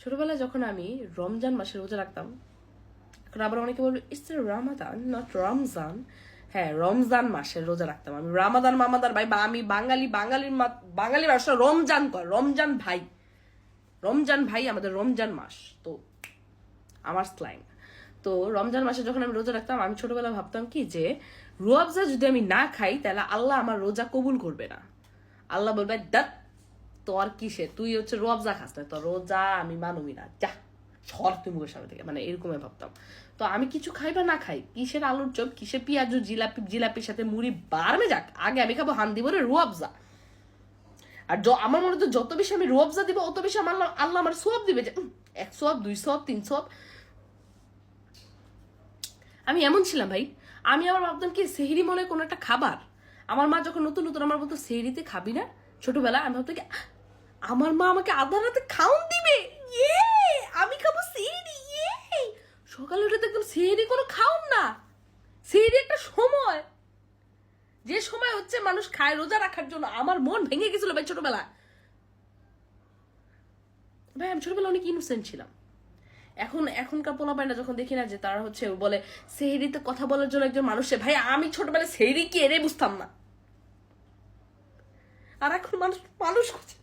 ছোটবেলায় যখন আমি রমজান মাসে রোজা রাখতাম, এখন আবার অনেকে বলবে ইটস রামাদান নট রমজান। হ্যাঁ, রমজান মাসে রোজা রাখতাম আমি। রামাদান মামাদার ভাই, বা আমি বাঙালি মানুষরা রমজান কর, রমজান ভাই, রমজান ভাই আমাদের রমজান মাস তো আমার স্ল্যাং। তো রমজান মাসে যখন আমি রোজা রাখতাম, আমি ছোটবেলা ভাবতাম কি যে রুয়াবজা যদি আমি না খাই তাহলে আল্লাহ আমার রোজা কবুল করবে না। আল্লাহ বলবে দাত তোর কিসে, তুই হচ্ছে রুয়াবজা খাস না, তোর রোজা আমি মানবি না, যা সর তুই মুখের সামনে থেকে, মানে এরকমই ভাবতাম। তো আমি কিছু খাই বা না খাই, কিসের আলুর চপ, কিসের পেঁয়াজ, জিলাপির সাথে মুড়ি বারমে যাক, আগে আমি খাবো হান্দি ভরে রুয়াবজা। আর আমার মনে হতো যত বেশি আমি রুয়াবজা দিব অত বেশি আমার আল্লাহ আমার সোয়াব দিবে, যে 1 সোয়াব 2 সোয়াব 3 সোয়াব। আমি এমন ছিলাম ভাই। আমি আবার ভাবতাম কি সেহরি মনে হয় কোনো একটা খাবার। আমার মা যখন নতুন নতুন আমার বলতো সেহরিতে খাবি না, ছোটবেলা আমি ভাবতাম কি আমার মা আমাকে আধা রাতে খাউন দিবে, ইয়ে আমি খাবো সেহরি, ইয়ে সকালে উঠে দেখতাম সেহরি কোনো খাউন না, সেহরি একটা সময়, যে সময় হচ্ছে মানুষ খায় রোজা রাখার জন্য। আমার মন ভেঙে গেছিল ভাই ছোটবেলা। ভাই আমি ছোটবেলা অনেক ইনোসেন্ট ছিলাম। এখনকার পোলাপাইনা যখন দেখি না যে তারা হচ্ছে বলে সেহরিতে কথা বলার জন্য একজন মানুষে, ভাই আমি ছোটবেলায় সেহরি কি এরে বুঝতাম না, আর এখন মানুষ খুঁজে